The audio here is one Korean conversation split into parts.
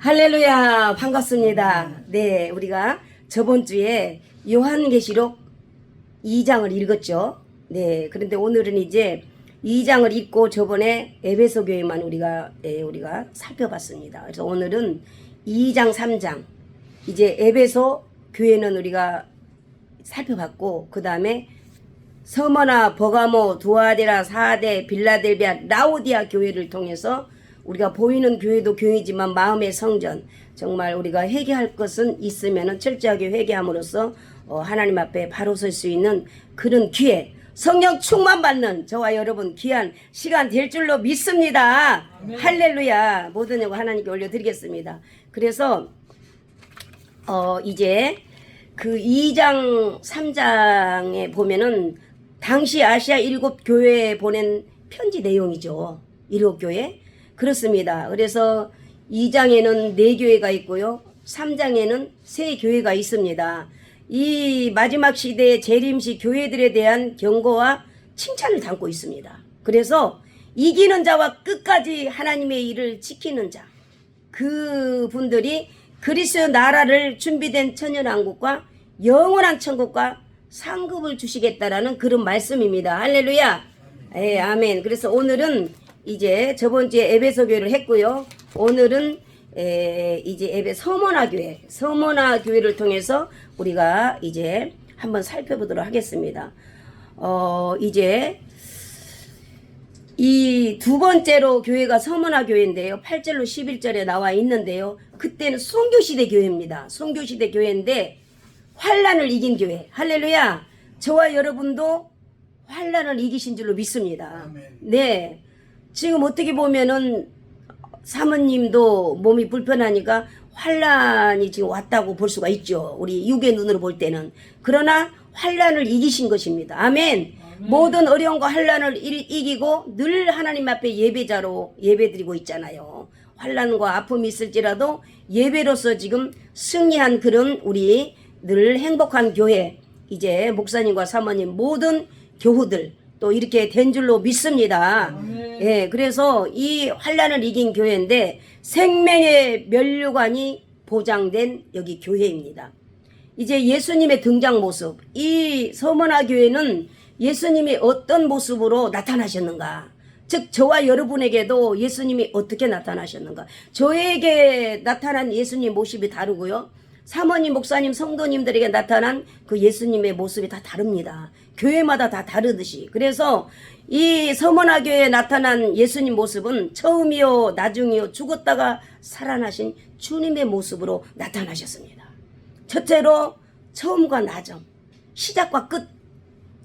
할렐루야, 반갑습니다. 네, 우리가 저번 주에 요한계시록 2장을 읽었죠. 네, 그런데 오늘은 이제 2장을 읽고 저번에 에베소 교회만 우리가 살펴봤습니다. 그래서 오늘은 2장, 3장, 이제 에베소 교회는 우리가 살펴봤고, 그 다음에 서머나, 버가모, 두아데라, 사데, 빌라델비아, 라오디아 교회를 통해서 우리가 보이는 교회도 교회지만 마음의 성전, 정말 우리가 회개할 것은 있으면 철저하게 회개함으로써 하나님 앞에 바로 설 수 있는 그런 기회, 성령 충만 받는 저와 여러분 귀한 시간 될 줄로 믿습니다. 아멘. 할렐루야. 모든 영광 하나님께 올려드리겠습니다. 그래서 이제 그 2장 3장에 보면은 당시 아시아 7교회에 보낸 편지 내용이죠. 7교회. 그렇습니다. 그래서 2장에는 4교회가 있고요. 3장에는 3교회가 있습니다. 이 마지막 시대의 재림시 교회들에 대한 경고와 칭찬을 담고 있습니다. 그래서 이기는 자와 끝까지 하나님의 일을 지키는 자, 그 분들이 그리스도 나라를 준비된 천연왕국과 영원한 천국과 상급을 주시겠다라는 그런 말씀입니다. 할렐루야. 예, 아멘. 그래서 오늘은 이제 저번 주에 에베소 교회를 했고요. 오늘은 이제 서머나 교회를 통해서 우리가 이제 한번 살펴보도록 하겠습니다. 이제 이 두 번째로 교회가 서머나 교회인데요. 8절로 11절에 나와 있는데요. 그때는 순교시대 교회입니다. 순교시대 교회인데 환란을 이긴 교회. 할렐루야. 저와 여러분도 환란을 이기신 줄로 믿습니다. 네. 지금 어떻게 보면은 사모님도 몸이 불편하니까 환란이 지금 왔다고 볼 수가 있죠. 우리 육의 눈으로 볼 때는. 그러나 환란을 이기신 것입니다. 아멘. 모든 어려움과 환란을 이기고 늘 하나님 앞에 예배자로 예배드리고 있잖아요. 환란과 아픔이 있을지라도 예배로서 지금 승리한 그런 우리 늘 행복한 교회, 이제 목사님과 사모님 모든 교우들 또 이렇게 된 줄로 믿습니다. 예, 그래서 이 환란을 이긴 교회인데 생명의 면류관이 보장된 여기 교회입니다. 이제 예수님의 등장 모습, 이 서머나 교회는 예수님이 어떤 모습으로 나타나셨는가? 즉 저와 여러분에게도 예수님이 어떻게 나타나셨는가? 저에게 나타난 예수님 모습이 다르고요. 사모님, 목사님, 성도님들에게 나타난 그 예수님의 모습이 다 다릅니다. 교회마다 다 다르듯이. 그래서 이 서머나 교회에 나타난 예수님 모습은 처음이요 나중이요 죽었다가 살아나신 주님의 모습으로 나타나셨습니다. 첫째로 처음과 나중, 시작과 끝,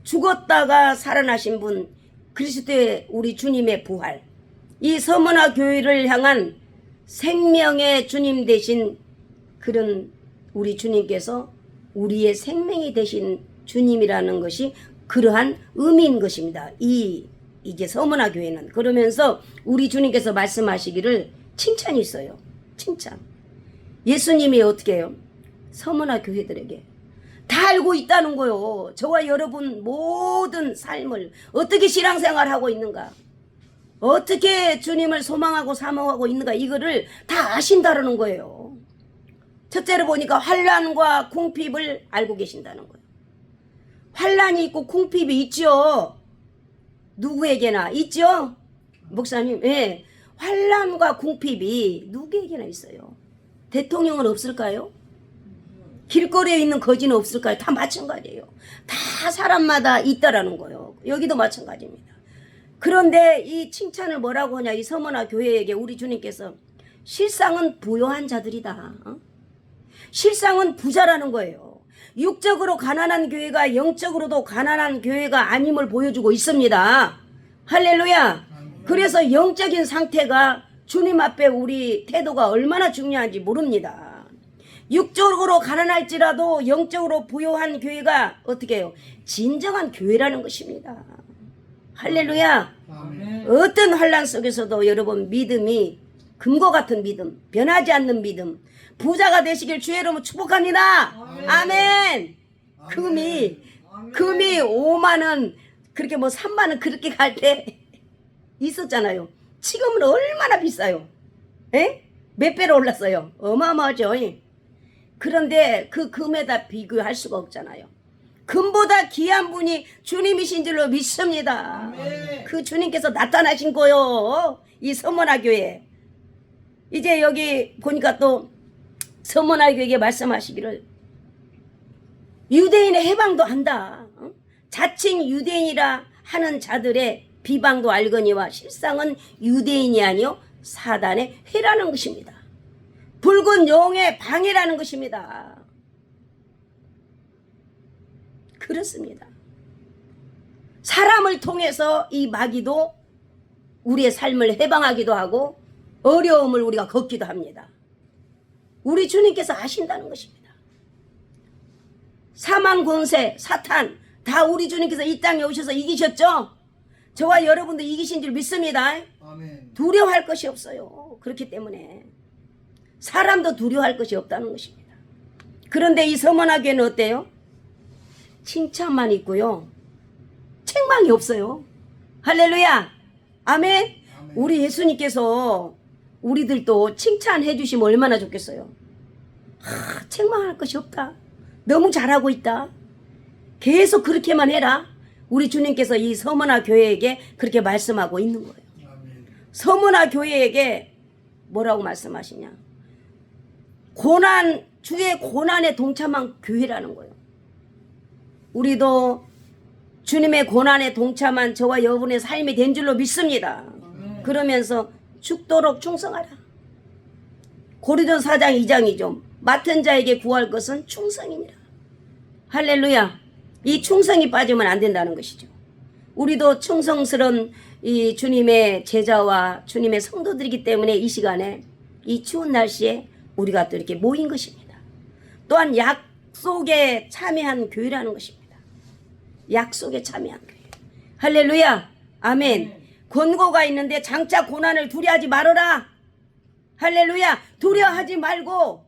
죽었다가 살아나신 분, 그리스도의 우리 주님의 부활, 이 서머나 교회를 향한 생명의 주님 되신 그런 우리 주님께서 우리의 생명이 되신 주님이라는 것이 그러한 의미인 것입니다. 이제 서머나 교회는. 그러면서 우리 주님께서 말씀하시기를 칭찬이 있어요. 칭찬. 예수님이 어떻게 해요? 서머나 교회들에게 다 알고 있다는 거요. 저와 여러분 모든 삶을 어떻게 신앙생활하고 있는가, 어떻게 주님을 소망하고 사모하고 있는가, 이거를 다 아신다는 거예요. 첫째로 보니까 환란과 궁핍을 알고 계신다는 거예요. 환란이 있고 궁핍이 있죠. 누구에게나 있죠. 목사님, 예. 환란과 궁핍이 누구에게나 있어요. 대통령은 없을까요? 길거리에 있는 거지는 없을까요? 다 마찬가지예요. 다 사람마다 있다라는 거예요. 여기도 마찬가지입니다. 그런데 이 칭찬을 뭐라고 하냐, 이 서머나 교회에게 우리 주님께서 실상은 부요한 자들이다. 실상은 부자라는 거예요. 육적으로 가난한 교회가 영적으로도 가난한 교회가 아님을 보여주고 있습니다. 할렐루야. 그래서 영적인 상태가 주님 앞에 우리 태도가 얼마나 중요한지 모릅니다. 육적으로 가난할지라도 영적으로 부요한 교회가 어떻게 해요? 진정한 교회라는 것입니다. 할렐루야. 아멘. 어떤 환란 속에서도 여러분 믿음이 금고 같은 믿음, 변하지 않는 믿음, 부자가 되시길 주의 이름으로 축복합니다. 아멘. 아멘. 금이 5만원, 그렇게 뭐 3만원 그렇게 갈 때 있었잖아요. 지금은 얼마나 비싸요. 에? 몇 배로 올랐어요. 어마어마하죠. 그런데 그 금에다 비교할 수가 없잖아요. 금보다 귀한 분이 주님이신 줄로 믿습니다. 아멘. 그 주님께서 나타나신 거요. 이 서머나 교회. 이제 여기 보니까 또 서머나 교회에 말씀하시기를 유대인의 해방도 한다. 자칭 유대인이라 하는 자들의 비방도 알거니와 실상은 유대인이 아니요 사단의 해라는 것입니다. 붉은 용의 방해라는 것입니다. 그렇습니다. 사람을 통해서 이 마귀도 우리의 삶을 해방하기도 하고 어려움을 우리가 겪기도 합니다. 우리 주님께서 아신다는 것입니다. 사망 권세 사탄 다 우리 주님께서 이 땅에 오셔서 이기셨죠. 저와 여러분도 이기신 줄 믿습니다. 아멘. 두려워할 것이 없어요. 그렇기 때문에 사람도 두려워할 것이 없다는 것입니다. 그런데 이 서머나 교회는 어때요? 칭찬만 있고요. 책망이 없어요. 할렐루야. 아멘. 아멘. 우리 예수님께서 우리들도 칭찬해 주시면 얼마나 좋겠어요. 책망할 것이 없다. 너무 잘하고 있다. 계속 그렇게만 해라. 우리 주님께서 이 서머나 교회에게 그렇게 말씀하고 있는 거예요. 아멘. 서머나 교회에게 뭐라고 말씀하시냐. 고난, 주의 고난에 동참한 교회라는 거예요. 우리도 주님의 고난에 동참한 저와 여러분의 삶이 된 줄로 믿습니다. 아멘. 그러면서 죽도록 충성하라. 고린도서 4장 2장이죠. 맡은 자에게 구할 것은 충성이니라. 할렐루야. 이 충성이 빠지면 안 된다는 것이죠. 우리도 충성스러운 이 주님의 제자와 주님의 성도들이기 때문에 이 시간에 이 추운 날씨에 우리가 또 이렇게 모인 것입니다. 또한 약속에 참여한 교회라는 것입니다. 약속에 참여한 교회. 할렐루야. 아멘. 권고가 있는데 장차 고난을 두려워하지 말아라. 할렐루야. 두려워하지 말고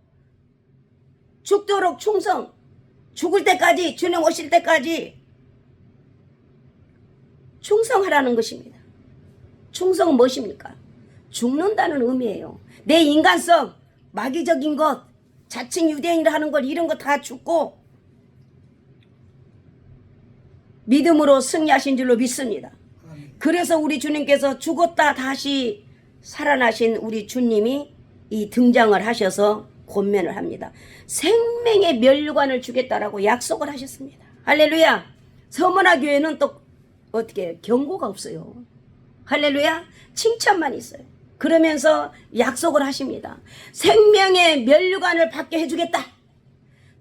죽도록 충성. 죽을 때까지, 주님 오실 때까지 충성하라는 것입니다. 충성은 무엇입니까? 죽는다는 의미예요. 내 인간성, 마귀적인 것, 자칭 유대인이라 하는 것, 이런 거 다 죽고 믿음으로 승리하신 줄로 믿습니다. 아멘. 그래서 우리 주님께서 죽었다 다시 살아나신 우리 주님이 이 등장을 하셔서 권면을 합니다. 생명의 멸류관을 주겠다라고 약속을 하셨습니다. 할렐루야. 서머나 교회는 또 어떻게 경고가 없어요. 할렐루야. 칭찬만 있어요. 그러면서 약속을 하십니다. 생명의 멸류관을 받게 해주겠다.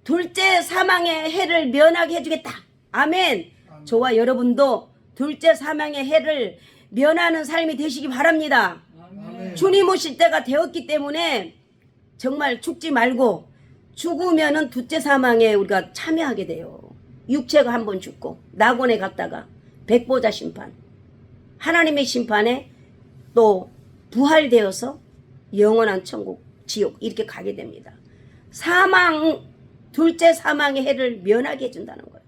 둘째 사망의 해를 면하게 해주겠다. 아멘. 저와 여러분도 둘째 사망의 해를 면하는 삶이 되시기 바랍니다. 아멘. 주님 오실 때가 되었기 때문에 정말 죽지 말고 죽으면은 둘째 사망에 우리가 참여하게 돼요. 육체가 한번 죽고 낙원에 갔다가 백보자 심판, 하나님의 심판에 또 부활되어서 영원한 천국, 지옥 이렇게 가게 됩니다. 사망, 둘째 사망의 해를 면하게 해준다는 거예요.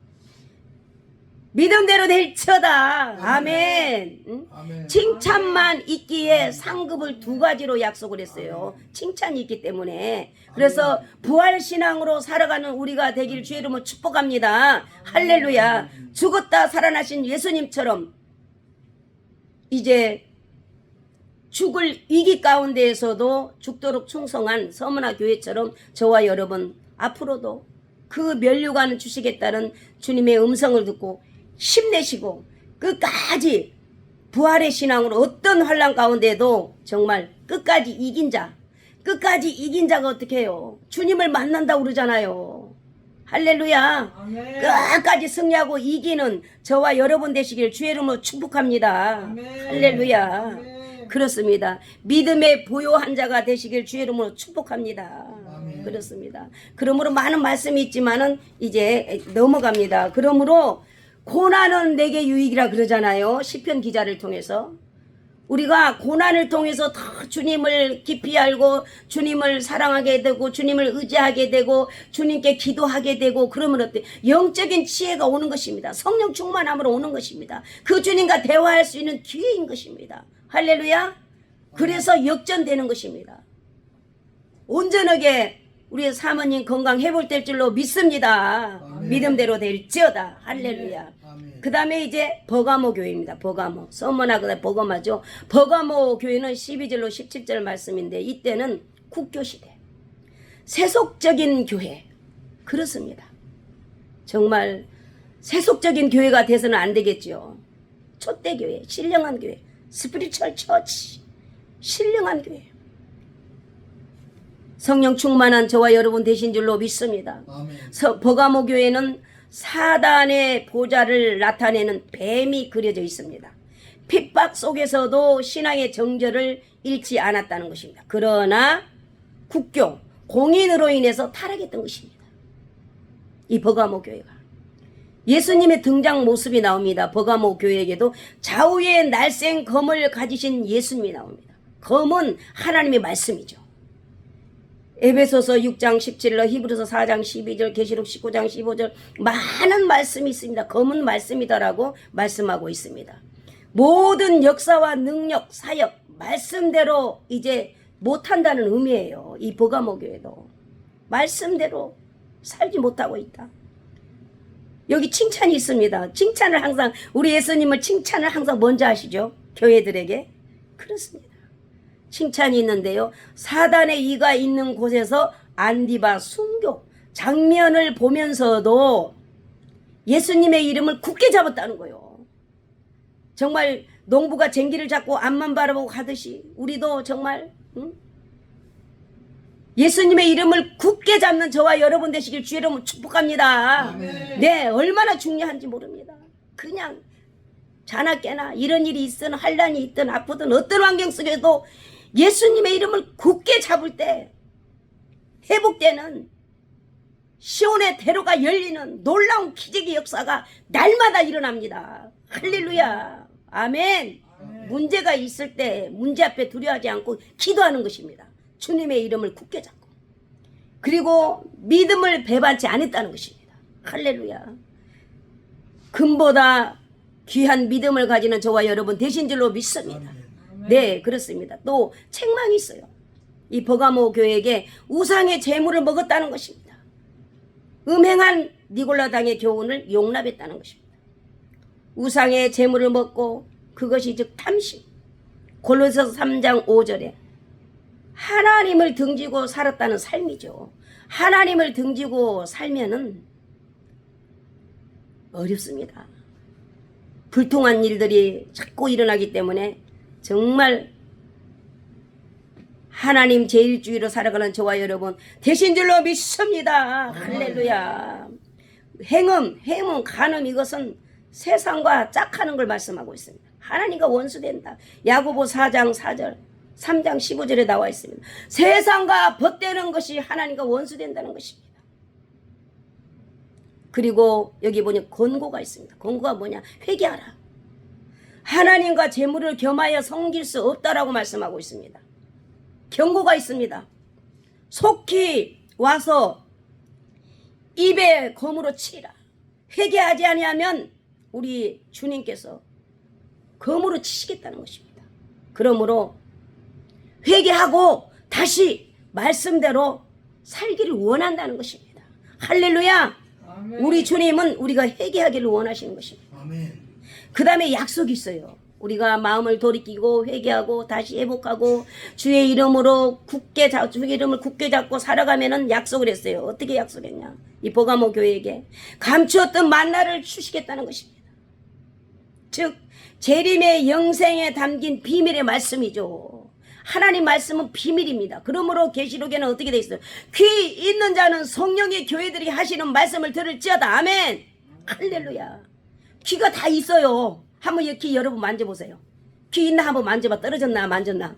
믿음대로 될처다. 아멘. 응? 아멘. 칭찬만 있기에 상급을 두 가지로 약속을 했어요. 칭찬이 있기 때문에. 그래서 부활신앙으로 살아가는 우리가 되길 주의 이름으로 축복합니다. 할렐루야. 죽었다 살아나신 예수님처럼 이제 죽을 위기 가운데에서도 죽도록 충성한 서머나 교회처럼 저와 여러분 앞으로도 그 면류관을 주시겠다는 주님의 음성을 듣고 힘내시고 끝까지 부활의 신앙으로 어떤 환난 가운데도 정말 끝까지 이긴 자, 끝까지 이긴 자가 어떻게 해요? 주님을 만난다고 그러잖아요. 할렐루야. 아멘. 끝까지 승리하고 이기는 저와 여러분 되시길 주의 이름으로 축복합니다. 아멘. 할렐루야. 아멘. 그렇습니다. 믿음의 보요한 자가 되시길 주의 이름으로 축복합니다. 아멘. 그렇습니다. 그러므로 많은 말씀이 있지만은 이제 넘어갑니다. 그러므로 고난은 내게 유익이라 그러잖아요. 시편 기자를 통해서. 우리가 고난을 통해서 더 주님을 깊이 알고 주님을 사랑하게 되고 주님을 의지하게 되고 주님께 기도하게 되고 그러면 어때? 영적인 지혜가 오는 것입니다. 성령 충만함으로 오는 것입니다. 그 주님과 대화할 수 있는 기회인 것입니다. 할렐루야. 그래서 역전되는 것입니다. 온전하게 우리 사모님 건강 회복될 줄로 믿습니다. 아멘. 믿음대로 될지어다. 할렐루야. 아멘. 그 다음에 이제 버가모 교회입니다. 버가모. 서머나그다 버가마죠. 버가모 교회는 12절로 17절 말씀인데 이때는 국교시대. 세속적인 교회. 그렇습니다. 정말 세속적인 교회가 돼서는 안 되겠죠. 촛대교회, 신령한 교회, 스피리추얼 처치, 신령한 교회. 성령 충만한 저와 여러분 되신 줄로 믿습니다. 아멘. 버가모 교회는 사단의 보좌를 나타내는 뱀이 그려져 있습니다. 핍박 속에서도 신앙의 정절을 잃지 않았다는 것입니다. 그러나 국교, 공인으로 인해서 타락했던 것입니다. 이 버가모 교회가. 예수님의 등장 모습이 나옵니다. 버가모 교회에게도 좌우에 날쌘 검을 가지신 예수님이 나옵니다. 검은 하나님의 말씀이죠. 에베소서 6장 17절, 히브리서 4장 12절, 계시록 19장 15절 많은 말씀이 있습니다. 검은 말씀이다라고 말씀하고 있습니다. 모든 역사와 능력, 사역, 말씀대로 이제 못한다는 의미예요. 이 버가모 교회도 말씀대로 살지 못하고 있다. 여기 칭찬이 있습니다. 칭찬을 항상 우리 예수님을 칭찬을 항상 먼저 하시죠. 교회들에게. 그렇습니다. 칭찬이 있는데요. 사단의 이가 있는 곳에서 안디바 순교 장면을 보면서도 예수님의 이름을 굳게 잡았다는 거예요. 정말 농부가 쟁기를 잡고 앞만 바라보고 가듯이 우리도 정말 예수님의 이름을 굳게 잡는 저와 여러분 되시길 주의 이름으로 축복합니다. 아멘. 네, 얼마나 중요한지 모릅니다. 그냥 자나 깨나 이런 일이 있든 환란이 있든 아프든 어떤 환경 속에도 예수님의 이름을 굳게 잡을 때 회복되는 시온의 대로가 열리는 놀라운 기적의 역사가 날마다 일어납니다. 할렐루야. 아멘. 문제가 있을 때 문제 앞에 두려워하지 않고 기도하는 것입니다. 주님의 이름을 굳게 잡고 그리고 믿음을 배반치 않았다는 것입니다. 할렐루야. 금보다 귀한 믿음을 가지는 저와 여러분 되신 줄로 믿습니다. 네, 그렇습니다. 또 책망이 있어요. 이 버가모 교회에게 우상의 재물을 먹었다는 것입니다. 음행한 니골라당의 교훈을 용납했다는 것입니다. 우상의 재물을 먹고 그것이 즉 탐심. 골로새서 3장 5절에 하나님을 등지고 살았다는 삶이죠. 하나님을 등지고 살면은 어렵습니다. 불통한 일들이 자꾸 일어나기 때문에 정말 하나님 제일주의로 살아가는 저와 여러분 되신 줄로 믿습니다. 할렐루야. 행음, 간음 이것은 세상과 짝하는 걸 말씀하고 있습니다. 하나님과 원수된다. 야고보 4장 4절 3장 15절에 나와 있습니다. 세상과 벗되는 것이 하나님과 원수된다는 것입니다. 그리고 여기 보니 권고가 있습니다. 권고가 뭐냐? 회개하라. 하나님과 재물을 겸하여 섬길 수 없다라고 말씀하고 있습니다. 경고가 있습니다. 속히 와서 입에 검으로 치라. 회개하지 아니하면 우리 주님께서 검으로 치시겠다는 것입니다. 그러므로 회개하고 다시 말씀대로 살기를 원한다는 것입니다. 할렐루야. 아멘. 우리 주님은 우리가 회개하기를 원하시는 것입니다. 아멘. 그 다음에 약속이 있어요. 우리가 마음을 돌이키고 회개하고 다시 회복하고 주의 이름으로 주의 이름을 굳게 잡고 살아가면은 약속을 했어요. 어떻게 약속했냐? 이 버가모 교회에게 감추었던 만나를 주시겠다는 것입니다. 즉 재림의 영생에 담긴 비밀의 말씀이죠. 하나님 말씀은 비밀입니다. 그러므로 계시록에는 어떻게 돼 있어요? 귀 있는 자는 성령의 교회들이 하시는 말씀을 들을지어다. 아멘. 할렐루야. 귀가 다 있어요. 한번 귀 여러분 만져보세요. 귀 있나 한번 만져봐. 떨어졌나 만졌나?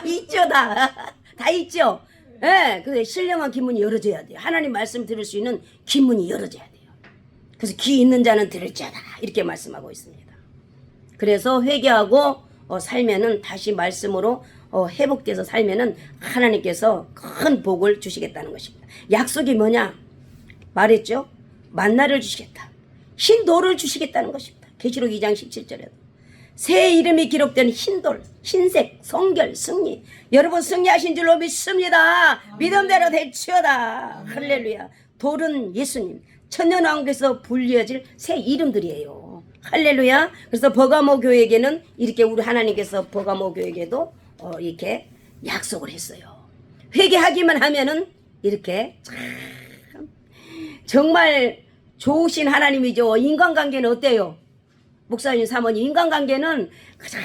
있죠. 다 있죠. 예, 근데 신령한 귀문이 열어져야 돼요. 하나님 말씀 들을 수 있는 귀문이 열어져야 돼요. 그래서 귀 있는 자는 들을지어다 이렇게 말씀하고 있습니다. 그래서 회개하고 살면은 다시 말씀으로 회복돼서 살면은 하나님께서 큰 복을 주시겠다는 것입니다. 약속이 뭐냐? 말했죠. 만나를 주시겠다. 흰 돌을 주시겠다는 것입니다. 계시록 2장 17절에도 새 이름이 기록된 흰돌, 흰색, 성결, 승리. 여러분 승리하신 줄로 믿습니다. 믿음대로 될지어다. 할렐루야. 돌은 예수님, 천년왕국에서 불리어질 새 이름들이에요. 할렐루야. 그래서 버가모 교회에게는 이렇게 우리 하나님께서 버가모 교회에게도 이렇게 약속을 했어요. 회개하기만 하면은 이렇게 참 정말 좋으신 하나님이죠. 인간관계는 어때요? 목사님, 사모님, 인간관계는 가장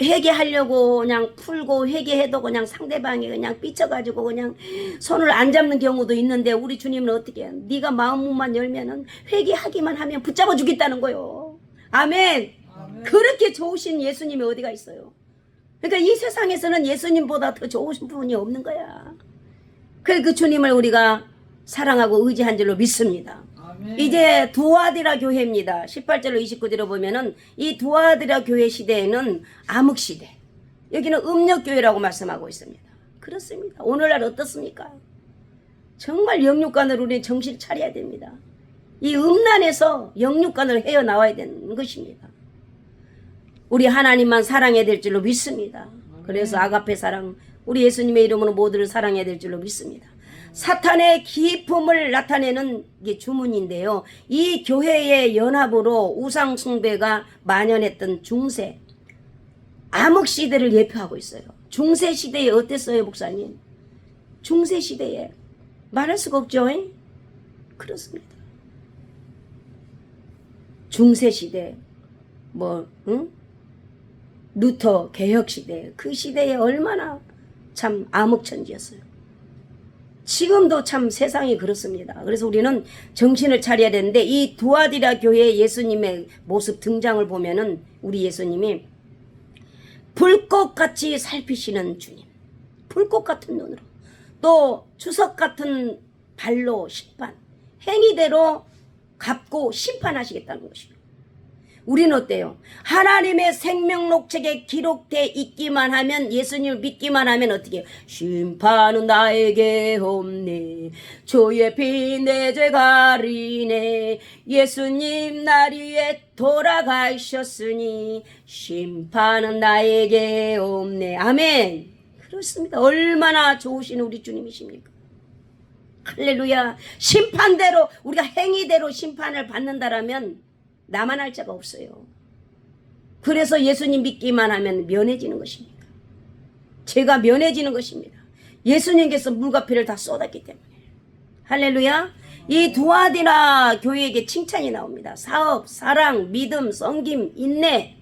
회개하려고 그냥 풀고 회개해도 그냥 상대방이 그냥 삐쳐가지고 그냥 손을 안 잡는 경우도 있는데 우리 주님은 어떻게 해요? 네가 마음만 열면은 회개하기만 하면 붙잡아 주겠다는 거요. 아멘. 아멘. 그렇게 좋으신 예수님이 어디가 있어요? 그러니까 이 세상에서는 예수님보다 더 좋으신 분이 없는 거야. 그래서 그 주님을 우리가 사랑하고 의지한 줄로 믿습니다. 아멘. 이제 두아디라 교회입니다. 18절로 29절로 보면은 이 두아디라 교회 시대에는 암흑시대, 여기는 음력교회라고 말씀하고 있습니다. 그렇습니다. 오늘날 어떻습니까? 정말 영육간으로 우리 정신 차려야 됩니다. 이 음란에서 영육간으로 헤어나와야 되는 것입니다. 우리 하나님만 사랑해야 될 줄로 믿습니다. 그래서 아가페 사랑, 우리 예수님의 이름으로 모두를 사랑해야 될 줄로 믿습니다. 사탄의 기품을 나타내는 게 주문인데요. 이 교회의 연합으로 우상 숭배가 만연했던 중세, 암흑시대를 예표하고 있어요. 중세시대에 어땠어요, 목사님? 중세시대에 말할 수가 없죠. 그렇습니다. 중세시대, 루터 개혁시대, 그 시대에 얼마나 참 암흑천지였어요. 지금도 참 세상이 그렇습니다. 그래서 우리는 정신을 차려야 되는데 이 두아디라 교회의 예수님의 모습 등장을 보면은 우리 예수님이 불꽃같이 살피시는 주님, 불꽃 같은 눈으로, 또 주석 같은 발로 심판, 행위대로 갚고 심판하시겠다는 것입니다. 우리는 어때요? 하나님의 생명록책에 기록돼 있기만 하면, 예수님을 믿기만 하면 어떻게 해요? 심판은 나에게 없네, 주의 피 내 죄 가리네, 예수님 날 위해 돌아가셨으니 심판은 나에게 없네. 아멘. 그렇습니다. 얼마나 좋으신 우리 주님이십니까? 할렐루야. 심판대로, 우리가 행위대로 심판을 받는다라면 나만 할 자가 없어요. 그래서 예수님 믿기만 하면 면해지는 것입니다. 죄가 면해지는 것입니다. 예수님께서 물과 피를 다 쏟았기 때문에. 할렐루야. 이 두아디라 교회에게 칭찬이 나옵니다. 사업, 사랑, 믿음, 섬김, 인내,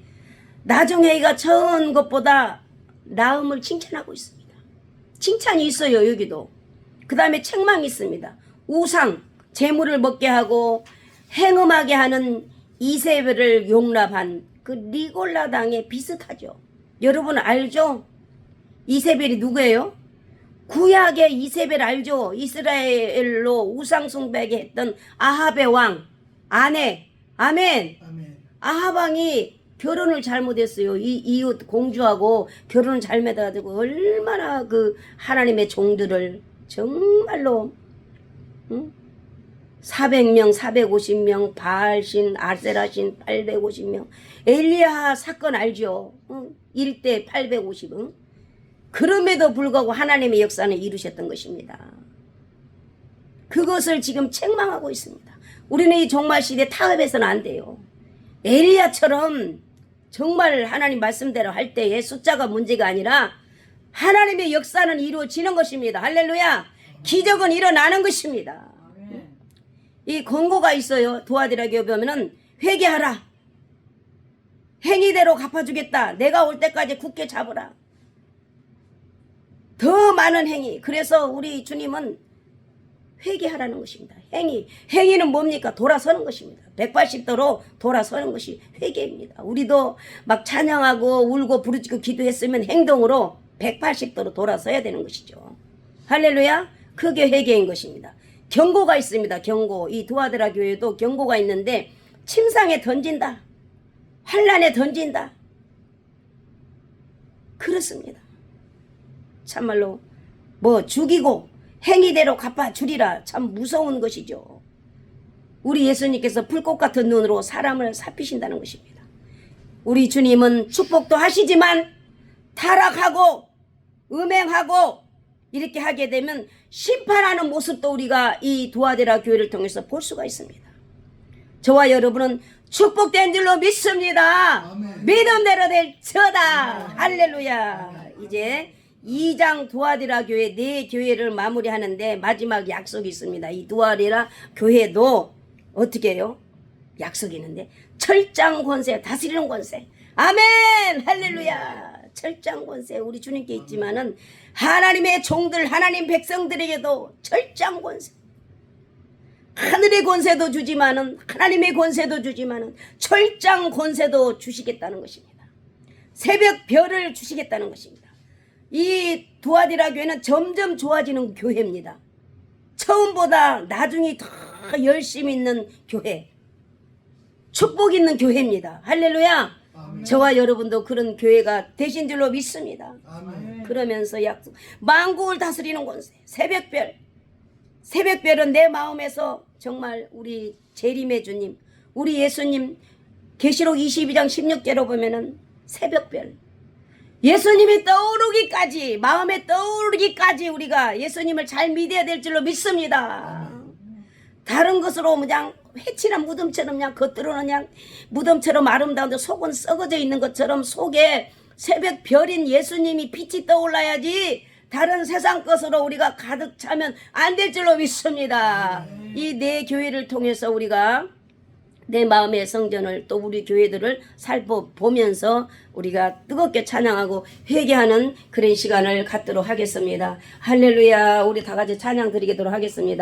나중에가 처음 것보다 나음을 칭찬하고 있습니다. 칭찬이 있어요. 여기도. 그 다음에 책망이 있습니다. 우상, 재물을 먹게 하고 행음하게 하는 이세벨을 용납한 그 니골라당에 비슷하죠. 여러분 알죠? 이세벨이 누구예요? 구약의 이세벨 알죠? 이스라엘로 우상숭배하게 했던 아합의 왕 아내. 아멘. 아멘. 아합 왕이 결혼을 잘못했어요. 이 이웃 공주하고 결혼을 잘못해가지고 얼마나 그 하나님의 종들을 정말로 400명, 450명, 바알신, 아세라신 850명. 엘리야 사건 알죠? 1대 850. 그럼에도 불구하고 하나님의 역사는 이루셨던 것입니다. 그것을 지금 책망하고 있습니다. 우리는 이 종말시대 타협해서는 안 돼요. 엘리야처럼 정말 하나님 말씀대로 할 때에 숫자가 문제가 아니라 하나님의 역사는 이루어지는 것입니다. 할렐루야. 기적은 일어나는 것입니다. 이 권고가 있어요. 두아디라 교회 보면은 회개하라. 행위대로 갚아주겠다. 내가 올 때까지 굳게 잡으라. 더 많은 행위. 그래서 우리 주님은 회개하라는 것입니다. 행위는 뭡니까? 돌아서는 것입니다. 180도로 돌아서는 것이 회개입니다. 우리도 막 찬양하고 울고 부르짖고 기도했으면 행동으로 180도로 돌아서야 되는 것이죠. 할렐루야. 그게 회개인 것입니다. 경고가 있습니다. 경고. 이 두아디라 교회도 경고가 있는데 침상에 던진다. 환난에 던진다. 그렇습니다. 참말로 죽이고 행위대로 갚아주리라. 참 무서운 것이죠. 우리 예수님께서 불꽃 같은 눈으로 사람을 살피신다는 것입니다. 우리 주님은 축복도 하시지만 타락하고 음행하고 이렇게 하게 되면 심판하는 모습도 우리가 이 두아데라 교회를 통해서 볼 수가 있습니다. 저와 여러분은 축복된 줄로 믿습니다. 아멘. 믿음대로 될지어다. 할렐루야. 이제 2장 두아데라 교회 4교회를 마무리하는데 마지막 약속이 있습니다. 이 두아데라 교회도 어떻게 해요? 약속이 있는데 철장 권세, 다스리는 권세. 아멘. 할렐루야. 철장 권세 우리 주님께 있지만은 하나님의 종들 하나님 백성들에게도 철장 권세, 하늘의 권세도 주지만은 하나님의 권세도 주지만은 철장 권세도 주시겠다는 것입니다. 새벽 별을 주시겠다는 것입니다. 이 두아디라 교회는 점점 좋아지는 교회입니다. 처음보다 나중에 더 열심히 있는 교회, 축복 있는 교회입니다. 할렐루야. 아멘. 저와 여러분도 그런 교회가 되신 줄로 믿습니다. 아멘. 그러면서 약속, 만국을 다스리는 권세, 새벽별. 새벽별은 내 마음에서 정말 우리 재림의 주님, 우리 예수님 계시록 22장 16절로 보면은 새벽별. 예수님이 떠오르기까지, 마음에 떠오르기까지 우리가 예수님을 잘 믿어야 될 줄로 믿습니다. 다른 것으로 그냥 해치는 무덤처럼 그냥 겉으로는 그냥 무덤처럼 아름다운데 속은 썩어져 있는 것처럼 속에 새벽 별인 예수님이 빛이 떠올라야지 다른 세상 것으로 우리가 가득 차면 안 될 줄로 믿습니다. 이 4교회를 통해서 우리가 내 마음의 성전을 또 우리 교회들을 살펴보면서 우리가 뜨겁게 찬양하고 회개하는 그런 시간을 갖도록 하겠습니다. 할렐루야. 우리 다 같이 찬양 드리도록 하겠습니다.